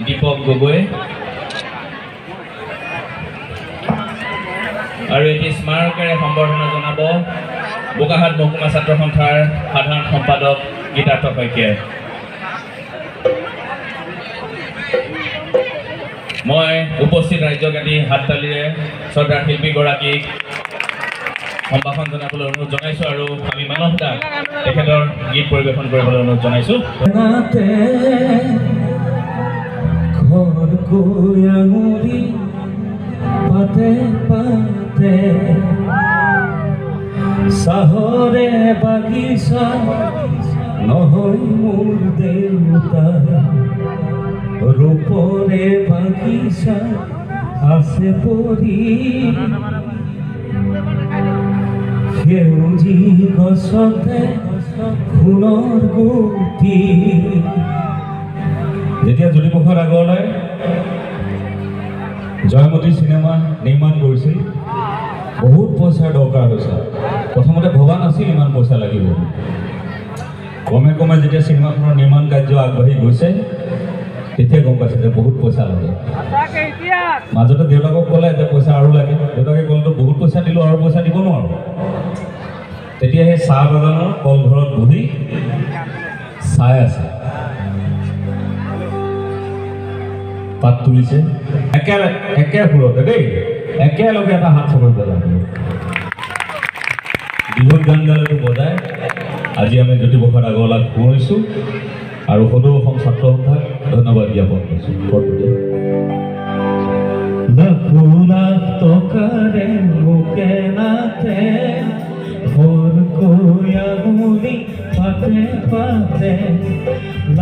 দীপক গগৈ আৰু এটি স্মাৰকেৰে সম্বৰ্ধনা জনাব বোকাহাট মহকুমা ছাত্ৰ সন্থাৰ সাধাৰণ সম্পাদক গীতাৰ্থ শইকীয়াই। মই উপস্থিত ৰাজ্যজ্ঞাতি হাততালিৰে শ্ৰদ্ধাৰ শিল্পীগৰাকীক সম্ভাষণ জনাবলৈ অনুৰোধ জনাইছোঁ আৰু আমি মানৱ দাক তেখেতৰ গীত পৰিৱেশন কৰিবলৈ অনুৰোধ জনাইছোঁ। পাতে পাতে চাহৰে বাগিচা নহয় মোৰ দেউতা, ৰূপৰে বাগিচা আছে পৰি, সেউজী গছতে ফুলৰ গুটি। যেতিয়া জ্যোতিপ্ৰসাদ আগৰৱালাই জয়মতী চিনেমা নিৰ্মাণ কৰিছিল, বহুত পইচাৰ দৰকাৰ হৈছিল। প্ৰথমতে ভবা নাছিল ইমান পইচা লাগিব। ক্ৰমে ক্ৰমে যেতিয়া চিনেমাখনৰ নিৰ্মাণ কাৰ্য আগবাঢ়ি গৈছে তেতিয়া গম পাইছে যে বহুত পইচা লাগে। মাজতে দেউতাকক ক'লে যে পইচা আৰু লাগে, দেউতাকে ক'লেতো বহুত পইচা দিলোঁ আৰু পইচা দিব নোৱাৰোঁ। তেতিয়া সেই চাহ বাগানৰ কলঘৰত বহি চাই আছে, পাত তুলিছে একে সুৰতে দেই, একেলগে এটা হাত চাপৰি বজাই বিহুত গান গালেতো বজাই। আজি আমি জ্যোতিপ্ৰসাদ আগৰৱালাক শুনিছোঁ আৰু সদৌ অসম ছাত্ৰ সন্থাক ধন্যবাদ জ্ঞাপন কৰিছোঁ। লাখো লাখ টকাৰে মোকে নাতে ভৰকৈ আঙুলি পাতে পাতে